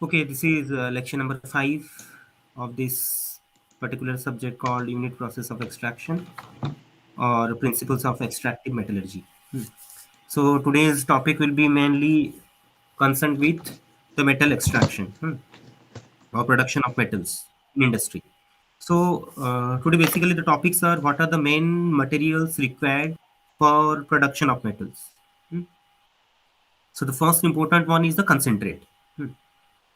Okay, this is lecture number 5 of this particular subject called Unit Process of Extraction or Principles of Extractive Metallurgy. So today's topic will be mainly concerned with the metal extraction or production of metals in industry. So today basically the topics are what are the main materials required for production of metals. Hmm. So the first important one is the concentrate. Hmm.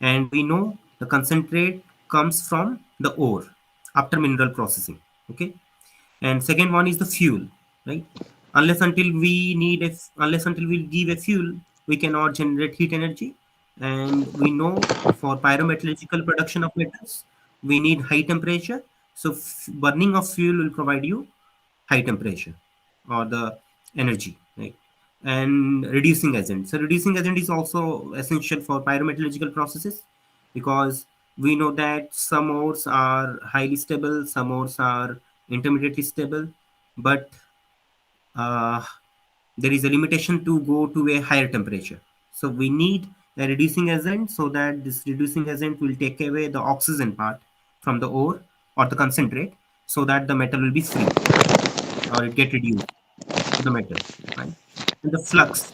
And we know the concentrate comes from the ore after mineral processing. Okay, and second one is the fuel, right? Unless until we give a fuel, we cannot generate heat energy. And we know for pyrometallurgical production of metals, we need high temperature. So burning of fuel will provide you high temperature or the energy, right? And reducing agent. So reducing agent is also essential for pyrometallurgical processes because we know that some ores are highly stable, some ores are intermediately stable, but uh, there is a limitation to go to a higher temperature. So we need a reducing agent so that this reducing agent will take away the oxygen part from the ore or the concentrate so that the metal will be free or it get reduced to the metal, right? And the flux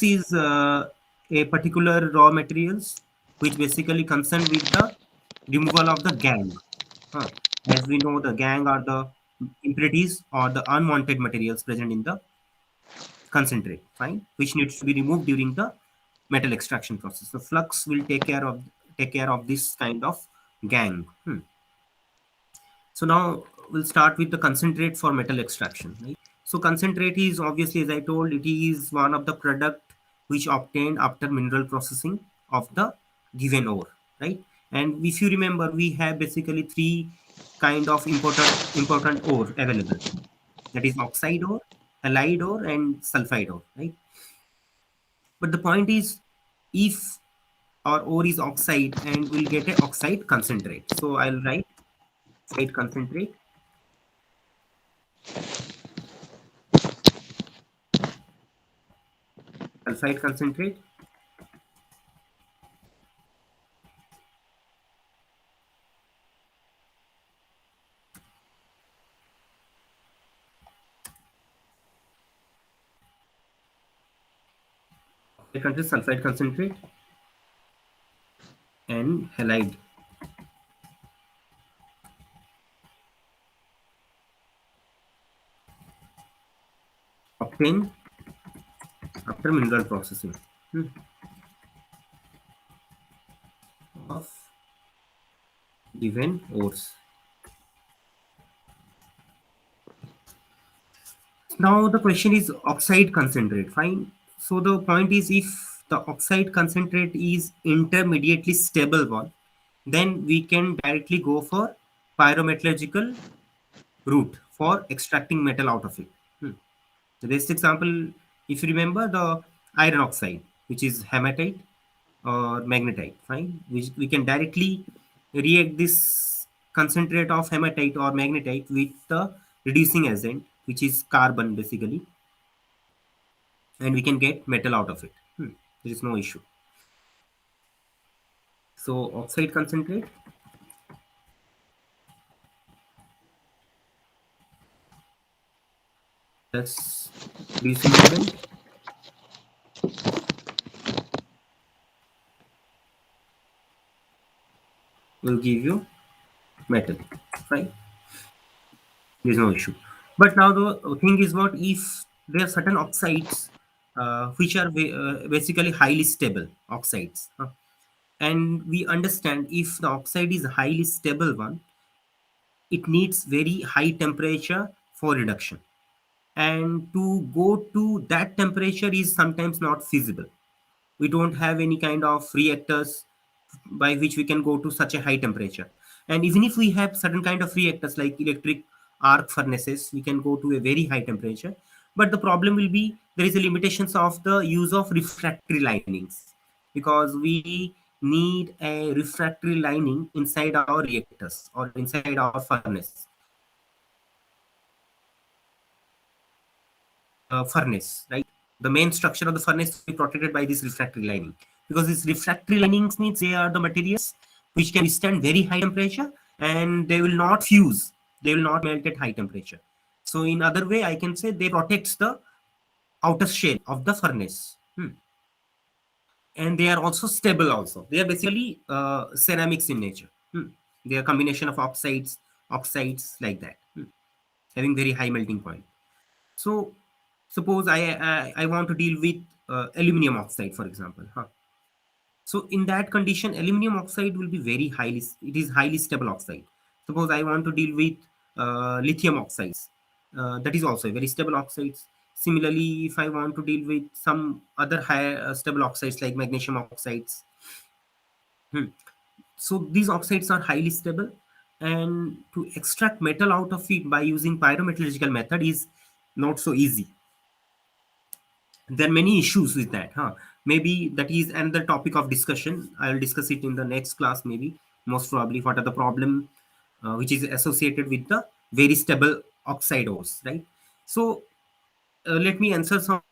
is a particular raw materials which basically concern with the removal of the gangue. Huh. As we know, the gangue are the impurities or the unwanted materials present in the concentrate, fine, which needs to be removed during the metal extraction process. The flux will take care of this kind of gangue. So now we'll start with the concentrate for metal extraction, right? So concentrate is obviously, as I told, it is one of the product which obtained after mineral processing of the given ore, right? And if you remember, we have basically three kind of important ore available. That is oxide ore, halide ore, and sulfide ore, right? But the point is, if our ore is oxide and we'll get a oxide concentrate. So I'll write oxide concentrate, sulfide concentrate, sulfide concentrate, and halide obtained after mineral processing of given ores. Now the question is oxide concentrate. Fine. So the point is, if the oxide concentrate is intermediately stable one, then we can directly go for pyrometallurgical route for extracting metal out of it. The best example, if you remember, the iron oxide, which is hematite or magnetite, fine, which we can directly react this concentrate of hematite or magnetite with the reducing agent, which is carbon basically, and we can get metal out of it. There is no issue. So oxide concentrate plus reducing agent will give you metal, right? There is no issue. But now the thing is, what if there are certain oxides which are basically highly stable oxides, and we understand if the oxide is a highly stable one, it needs very high temperature for reduction, and to go to that temperature is sometimes not feasible. We don't have any kind of reactors by which we can go to such a high temperature. And even if we have certain kind of reactors like electric arc furnaces, we can go to a very high temperature. But the problem will be there is a limitations of the use of refractory linings, because we need a refractory lining inside our reactors or inside our furnace. Furnace, right? The main structure of the furnace will be protected by this refractory lining. because these refractory linings means they are the materials which can withstand very high temperature, and they will not fuse, they will not melt at high temperature. So in other way I can say they protects the outer shell of the furnace. And they are also stable also. They are basically ceramics in nature. They are combination of oxides like that, having very high melting point. So suppose I want to deal with aluminum oxide, for example. So in that condition, aluminum oxide will be very highly, it is highly stable oxide. Suppose I want to deal with lithium oxides, that is also a very stable oxides. Similarly, if I want to deal with some other higher stable oxides like magnesium oxides, hmm, so these oxides are highly stable, and to extract metal out of it by using pyrometallurgical method is not so easy. There are many issues with that. Maybe that is another topic of discussion. I will discuss it in the next class, maybe. Most probably, what are the problem which is associated with the very stable oxide ores, right? So let me answer some.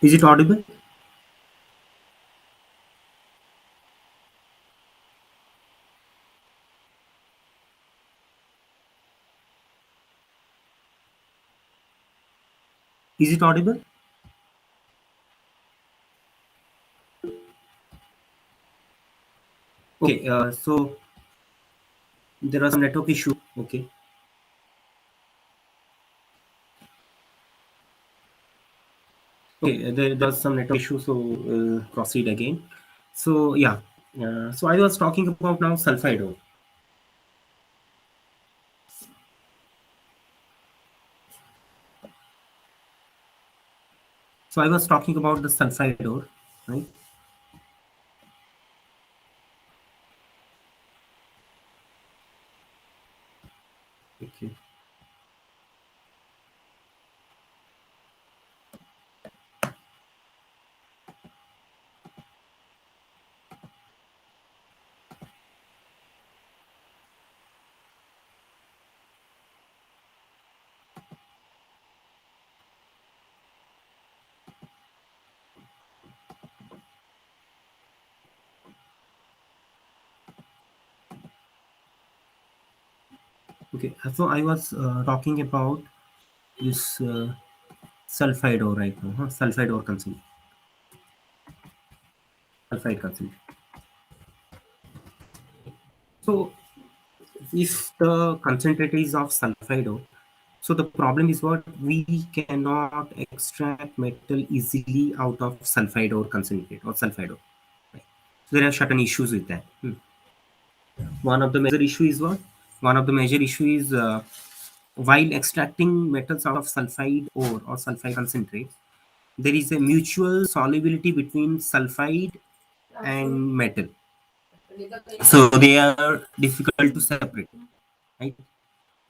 Is it audible? Is it audible? Okay, so there are some network issue. Okay, okay, there was some network issue, so proceed again. So yeah, so I was talking about now sulfide ore. So I was talking about the sulfide ore, right? Okay. Okay. So I was talking about this sulfide ore right now. Huh? Sulfide ore consumption. Sulfide consumption. So if the concentrate is of sulfide ore, so the problem is what we cannot extract metal easily out of sulfide ore concentrate or sulfide ore. Right? So there are certain issues with that. One of the major issue is what? One of the major issue is while extracting metals out of sulfide ore or sulfide concentrate, there is a mutual solubility between sulfide and metal. So they are difficult to separate, right?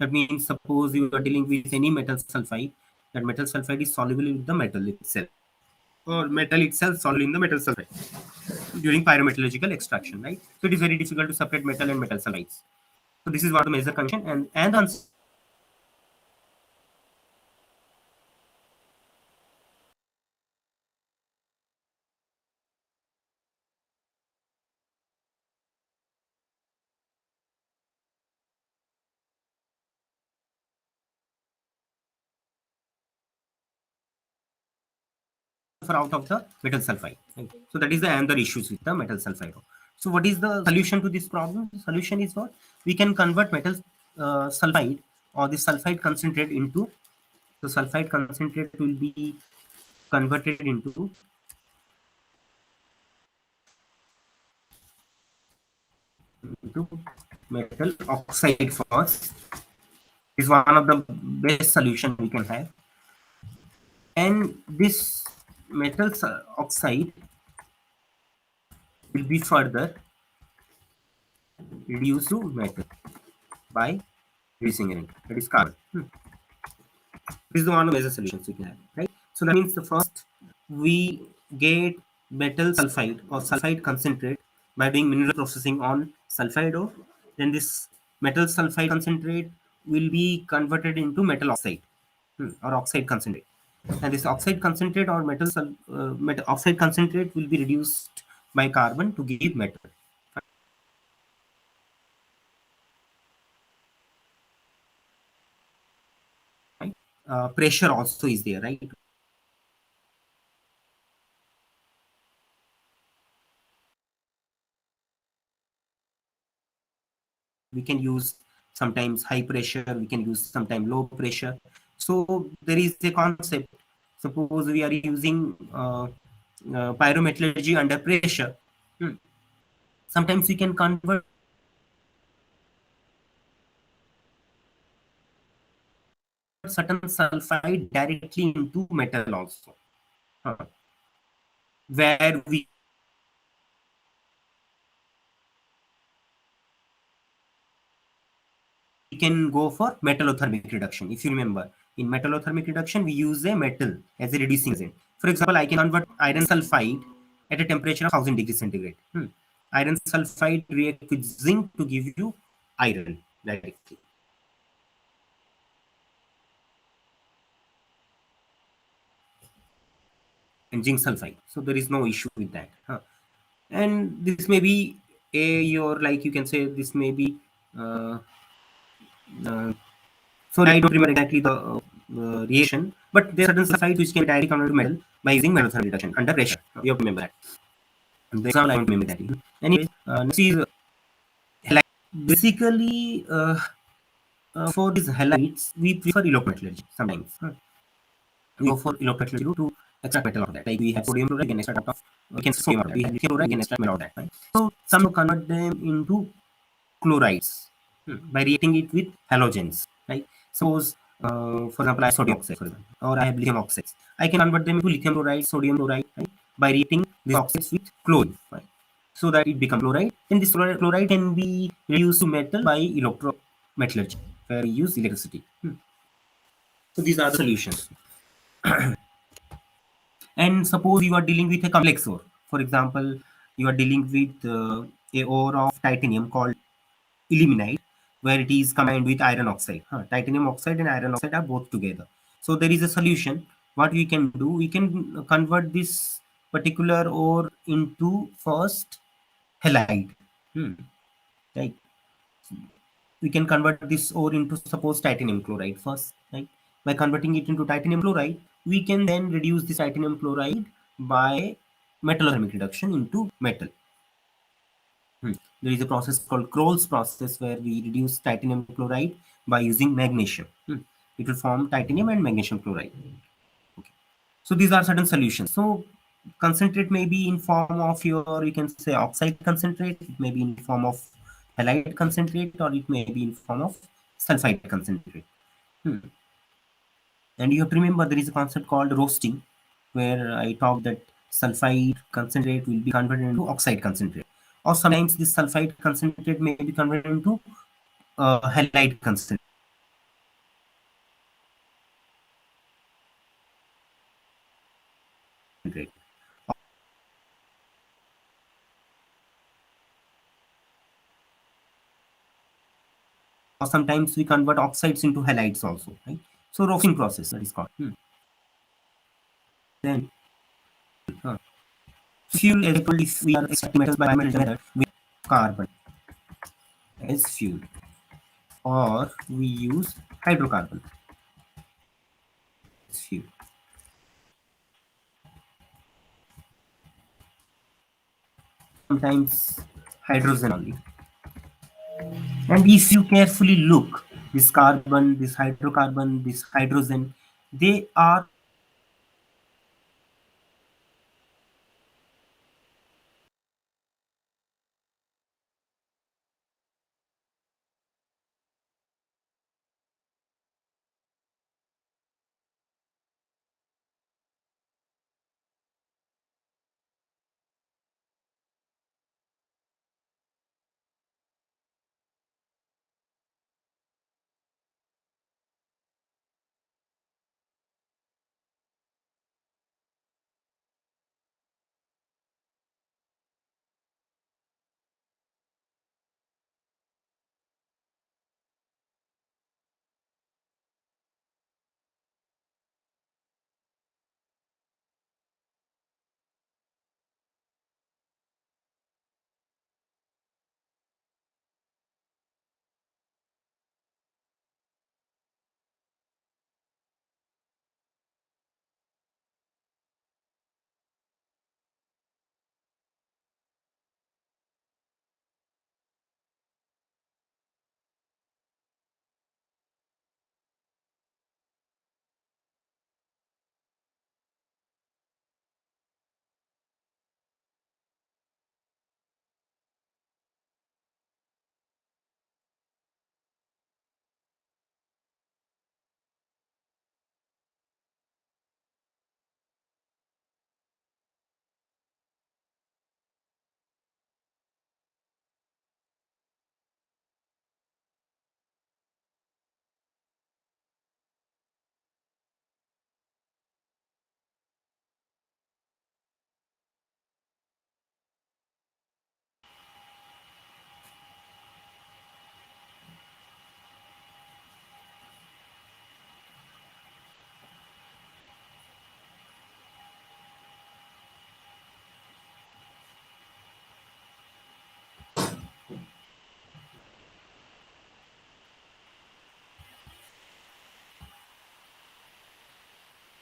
That means suppose you are dealing with any metal sulfide, that metal sulfide is soluble in the metal itself, or metal itself soluble in the metal sulfide during pyrometallurgical extraction, right? So it is very difficult to separate metal and metal sulfides. So this is one of the major condition, and the out of the metal sulfide. Right? So that is the another issues with the metal sulfide. So what is the solution to this problem? The solution is what? We can convert metal sulfide or the sulfide concentrate into, the sulfide concentrate will be converted into metal oxide first. Is one of the best solution we can have. And this metal oxide will be further reduced to metal by reducing it. That is carbon. This is the one of the major solutions we can have, right? So that means the first we get metal sulfide or sulfide concentrate by doing mineral processing on sulfide ore. Then this metal sulfide concentrate will be converted into metal oxide, or oxide concentrate. And this oxide concentrate or metal oxide concentrate will be reduced by carbon to give metal. Right? Pressure also is there, right? We can use sometimes high pressure, we can use sometimes low pressure. So there is a concept. Suppose we are using pyrometallurgy under pressure. Hmm. Sometimes we can convert certain sulfide directly into metal also, where we can go for metallothermic reduction. If you remember, in metallothermic reduction, we use a metal as a reducing agent. For example, I can convert iron sulfide at a temperature of 1000 degrees centigrade. Iron sulfide react with zinc to give you iron directly, and zinc sulfide. So there is no issue with that. And this may be a your, like you can say this may be uh, uh, sorry, I don't remember exactly the reaction, but there are certain sulfides which can be directly converted to metal by using metal thermal reduction under pressure. You have to remember that. The example I don't remember that. Anyway, next is halide. Basically, for these halides, we prefer electrometallurgy sometimes. We go for electrometallurgy to extract metal out of that. Like we have sodium chloride, we can extract out of, we can sodium out of that. We have lithium chloride, we can extract metal out of that. Right? So some convert them into chlorides by reacting it with halogens. Right? Suppose For example, I have sodium oxide, for example, or I have lithium oxides. I can convert them into lithium chloride, sodium chloride, right, by reacting these oxides with chlorine, right, so that it becomes chloride. Then this chloride can be reduced to metal by electrometallurgy, where we use electricity. So these are the solutions. And suppose you are dealing with a complex ore. For example, you are dealing with a ore of titanium called ilmenite, where it is combined with iron oxide. Titanium oxide and iron oxide are both together. So there is a solution. What we can do, we can convert this particular ore into first halide. Hmm. Right. We can convert this ore into suppose titanium chloride first. Right. By converting it into titanium chloride, we can then reduce this titanium chloride by metallurgic reduction into metal. There is a process called Kroll's process where we reduce titanium chloride by using magnesium. It will form titanium and magnesium chloride. Okay. So these are certain solutions. So concentrate may be in form of your, you can say oxide concentrate. It may be in form of halide concentrate, or it may be in form of sulfide concentrate. Hmm. And you have to remember there is a concept called roasting, where I talked that sulfide concentrate will be converted into oxide concentrate. Or sometimes this sulfide concentrate may be converted into halide concentrate. Or sometimes we convert oxides into halides also, right? So roasting process that is called. Then fuel, as I told, if we are extracting metals by metal method, we carbon as fuel, or we use hydrocarbon as fuel. Sometimes hydrogen only. And if you carefully look, this carbon, this hydrocarbon, this hydrogen, they are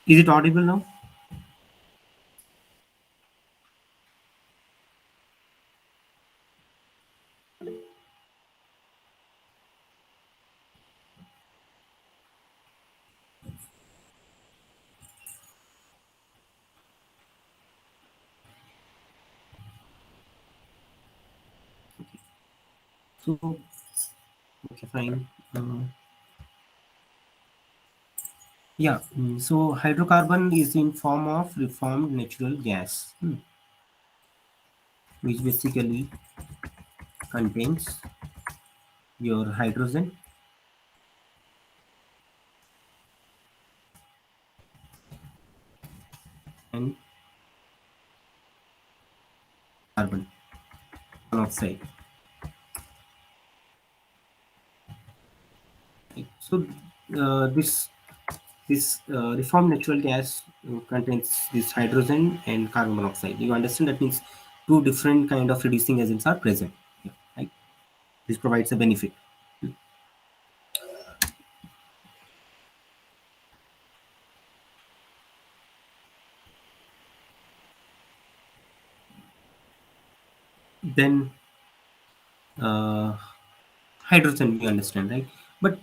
is it audible now? So okay, fine. Yeah. So hydrocarbon is in form of reformed natural gas, which basically contains your hydrogen and carbon monoxide. Right? So this reformed natural gas contains this hydrogen and carbon monoxide. You understand that means two different kind of reducing agents are present. Yeah, right? This provides a benefit. Then uh, hydrogen, we understand, right? But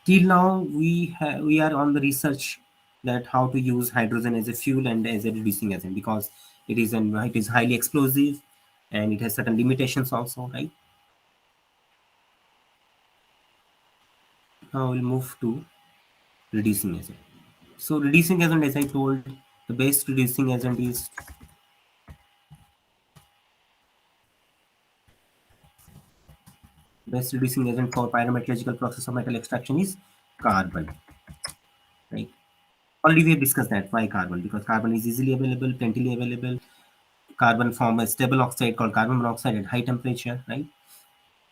till now we are on the research that how to use hydrogen as a fuel and as a reducing agent because it is highly explosive and it has certain limitations also, right? Now we'll move to reducing agent. So reducing agent, as I told, the best reducing agent is best reducing agent for pyrometallurgical process of metal extraction is carbon, right? Already we have discussed that why carbon, because carbon is easily available, plentifully available. Carbon form a stable oxide called carbon monoxide at high temperature, right?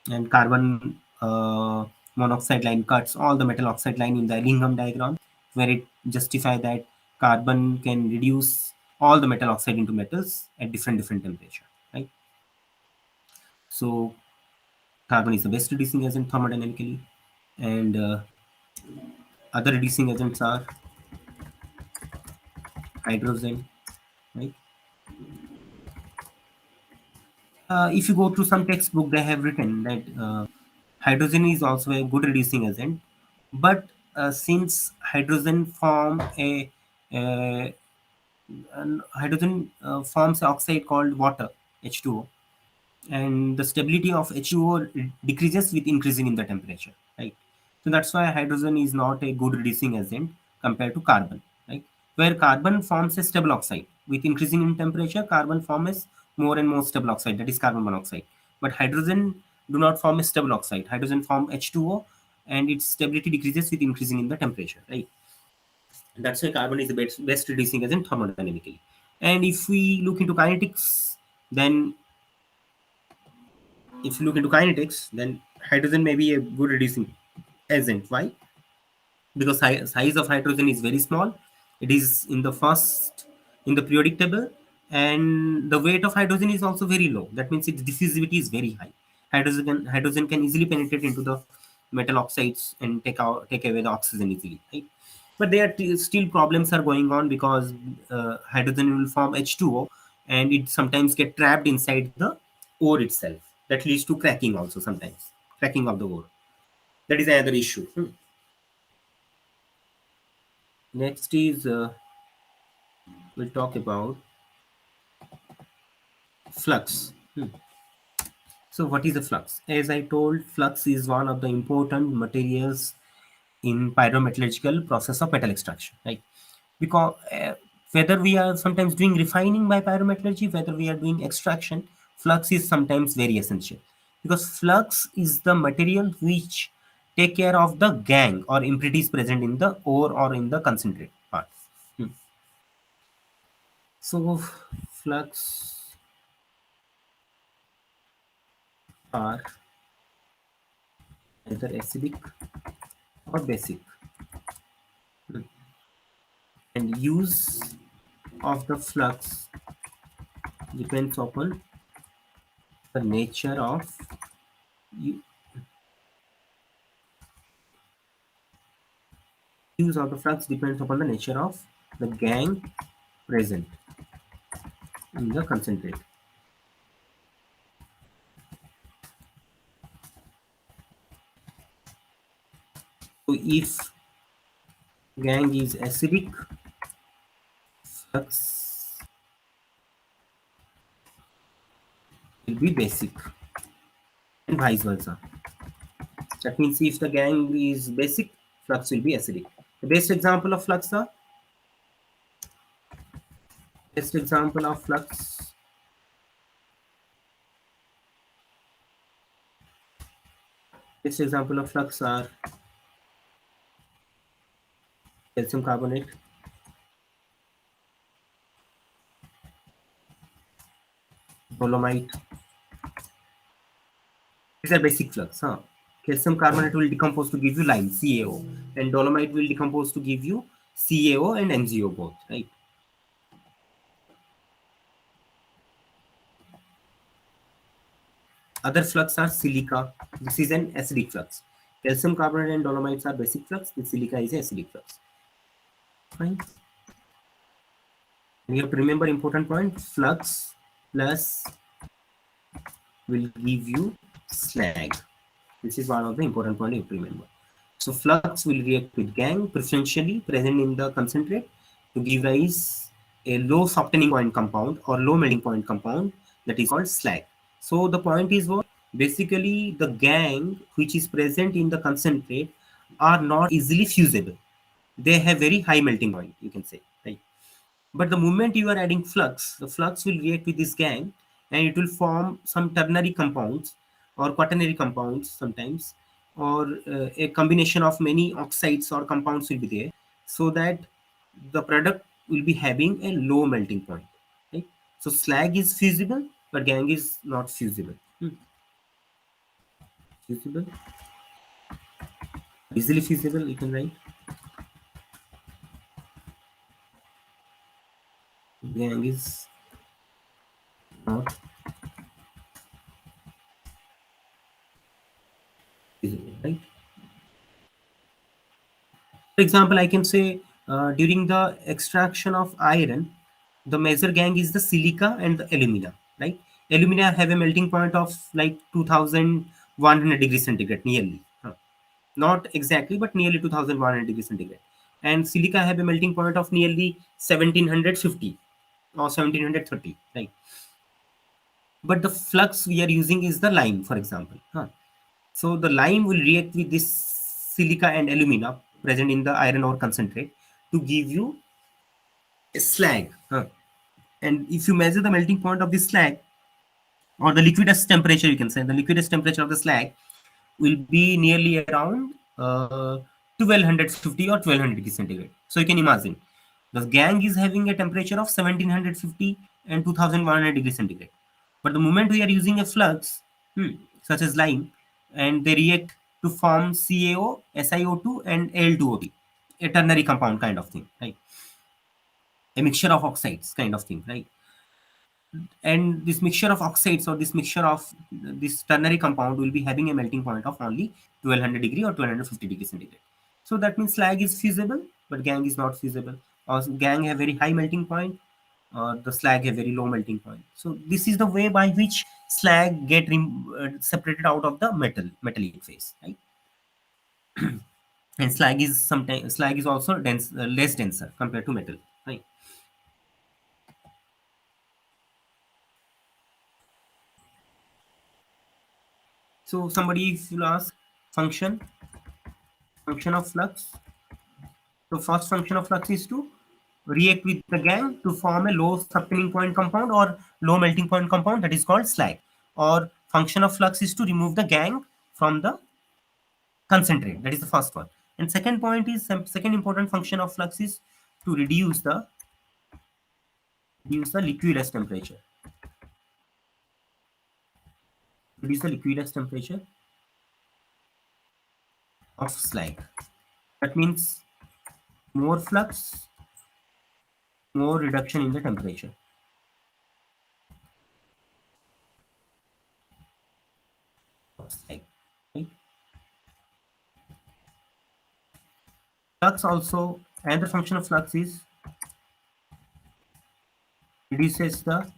And carbon monoxide line cuts all the metal oxide line in the Lingham diagram, where it justify that carbon can reduce all the metal oxide into metals at different temperature, right? So carbon is the best reducing agent thermodynamically, and other reducing agents are hydrogen, right? If you go through some textbook, they have written that hydrogen is also a good reducing agent, but since hydrogen form a hydrogen forms an oxide called water, H2O, and the stability of H2O decreases with increasing in the temperature, right? So that's why hydrogen is not a good reducing agent compared to carbon, right? Where carbon forms a stable oxide with increasing in temperature, carbon forms more and more stable oxide, that is carbon monoxide. But hydrogen do not form a stable oxide. Hydrogen form H2O, and its stability decreases with increasing in the temperature, right? That's why carbon is the best reducing agent thermodynamically. And if we look into kinetics, then if you look into kinetics, then hydrogen may be a good reducing agent. Why? Because size of hydrogen is very small. It is in the first in the periodic table, and the weight of hydrogen is also very low. That means its diffusivity is very high. Hydrogen can easily penetrate into the metal oxides and take away the oxygen easily, right? But there are still problems are going on because hydrogen will form H2O, and it sometimes get trapped inside the ore itself. That leads to cracking also sometimes, cracking of the ore. That is another issue. Next is we'll talk about flux. So what is a flux? As I told, flux is one of the important materials in pyrometallurgical process of metal extraction, right? Because whether we are sometimes doing refining by pyrometallurgy, whether we are doing extraction, flux is sometimes very essential, because flux is the material which take care of the gangue or impurities present in the ore or in the concentrate part. Hmm. So flux are either acidic or basic, and use of the flux depends upon the nature of u- use of the flux depends upon the nature of the gangue present in the concentrate. So if gangue is acidic, flux will be basic, and vice versa. That means if the gangue is basic, Flux will be acidic. The best example of flux are best example of flux. Best example of flux are calcium carbonate, dolomite. These are basic flux. Huh? Calcium carbonate will decompose to give you lime, CaO, and dolomite will decompose to give you CaO and MgO both, right? Other flux are silica. This is an acidic flux. Calcium carbonate and dolomites are basic flux. The silica is acidic flux. Fine. We have to remember important point. Flux plus will give you slag. This is one of the important point you have to remember. So flux will react with gangue preferentially present in the concentrate to give rise a low softening point compound or low melting point compound that is called slag. So the point is what? Basically the gangue which is present in the concentrate are not easily fusible. They have very high melting point, you can say, right? But the moment you are adding flux, the flux will react with this gang and it will form some ternary compounds or quaternary compounds sometimes, or a combination of many oxides or compounds will be there, so that the product will be having a low melting point. Right? So slag is fusible, but gang is not fusible. Fusible, easily fusible, you can write. Gang is not fusible, right? For example, I can say during the extraction of iron, the major gang is the silica and the alumina, right? Alumina have a melting point of like 2100 degrees centigrade, nearly. Not exactly, but nearly 2100 degrees centigrade. And silica have a melting point of nearly 1750 or 1730, right? But the flux we are using is the lime, for example. So the lime will react with this silica and alumina present in the iron ore concentrate to give you a slag. And if you measure the melting point of this slag, or the liquidus temperature, you can say the liquidus temperature of the slag will be nearly around 1250 or 1200 degrees centigrade. So you can imagine the gang is having a temperature of 1750 and 2100 degrees centigrade. But the moment we are using a flux, such as lime, and they react to form CaO, SiO2, and Al2O3, a ternary compound kind of thing, right? A mixture of oxides kind of thing, right? And this mixture of oxides or this mixture of this ternary compound will be having a melting point of only 1200 degree or 1250 degrees centigrade. So that means slag is feasible, but gang is not feasible. Or gang have very high melting point, or the slag have very low melting point. So this is the way by which slag get separated out of the metallic phase, right? And slag is also less denser compared to metal, right? So somebody if you ask function of flux. So first function of flux is to react with the gang to form a low subtaining point compound or low melting point compound that is called slag. Or function of flux is to remove the gang from the concentrate. That is the first one. And second point is second important function of flux is to reduce the liquidus temperature. Reduce the liquidus temperature of slag. That means more flux, more reduction in the temperature of slag. Right? Flux also, another function of flux is reduces the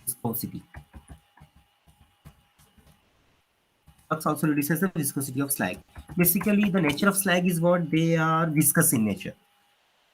viscosity. Flux also reduces the viscosity of slag. Basically, the nature of slag is what they are viscous in nature.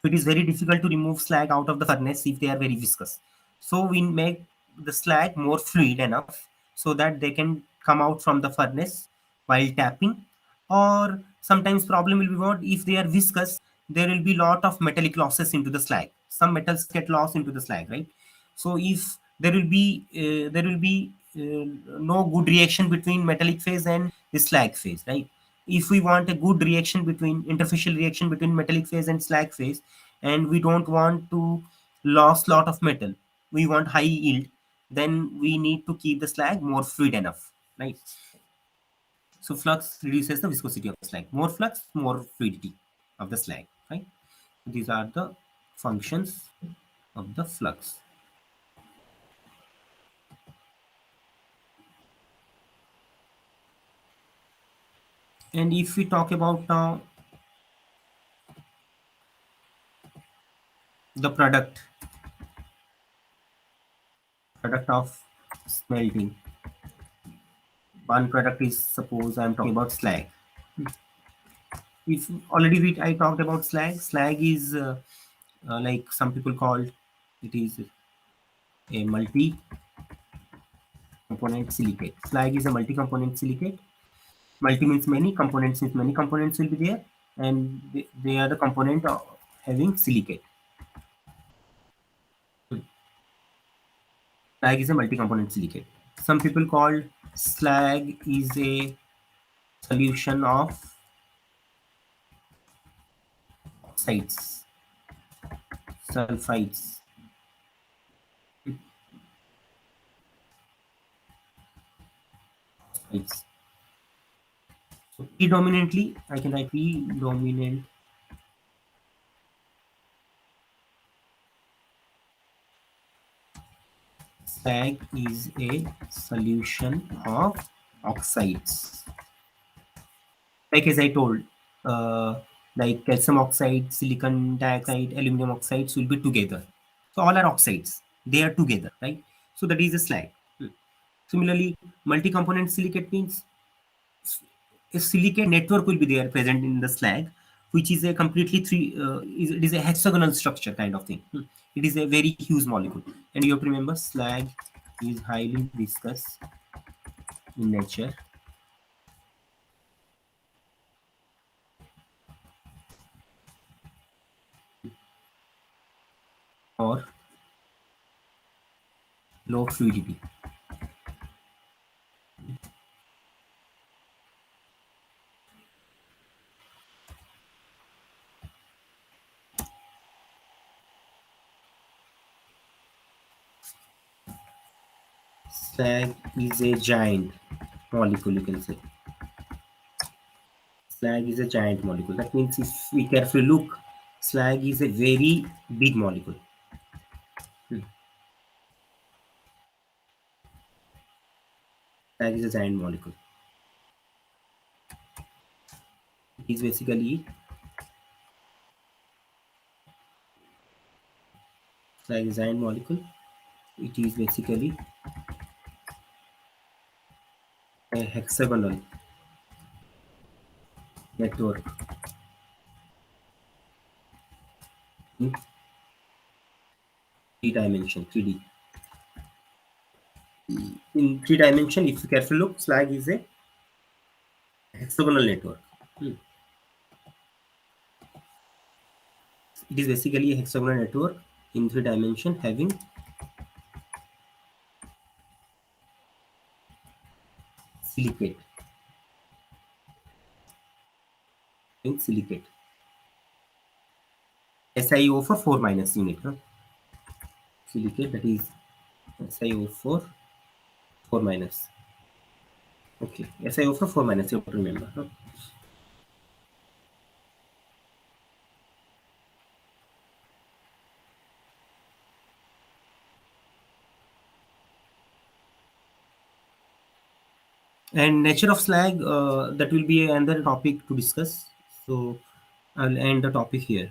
So it is very difficult to remove slag out of the furnace if they are very viscous. So we make the slag more fluid enough so that they can come out from the furnace while tapping. Or sometimes problem will be what if they are viscous, there will be lot of metallic losses into the slag. Some metals get lost into the slag, right? So if there will be no good reaction between metallic phase and the slag phase, right? If we want a good reaction between interfacial reaction between metallic phase and slag phase, and we don't want to lose lot of metal, we want high yield, then we need to keep the slag more fluid enough, right? So flux reduces the viscosity of the slag. More flux, more fluidity of the slag, right? These are the functions of the flux. And if we talk about now the product of smelting. One product is, suppose I'm talking about slag. If already I talked about slag. Slag is like some people called it is a multi-component silicate. Slag is a multi-component silicate. Multi means many, components means many components will be there, and they are the component of having silicate. Slag is a multi-component silicate. Some people call slag is a solution of oxides, sulfides. Oxides. So predominantly, I can write predominant slag is a solution of oxides. Like as I told, uh, like calcium oxide, silicon dioxide, aluminum oxides will be together. So all are oxides. They are together, right? So that is a slag. Similarly, multi-component silicate means a silicate network will be there present in the slag, which is a completely it is a hexagonal structure kind of thing. It is a very huge molecule, and you have to remember slag is highly viscous in nature or low fluidity. Slag is a giant molecule, you can say. Slag is a giant molecule. That means if we carefully look, slag is a very big molecule. Hmm. Slag is a giant molecule. It is basically slag is a giant molecule. It is basically a hexagonal network in three dimension, 3D. In three dimension, if you carefully look, slag is a hexagonal network. Hmm. It is basically a hexagonal network in three dimension having silicate. Having silicate. SiO for 4 minus unit. Huh? Silicate, that is SiO for 4 minus. Okay, SiO for 4 minus, you have to remember. Huh? And nature of slag, that will be another topic to discuss. So I'll end the topic here.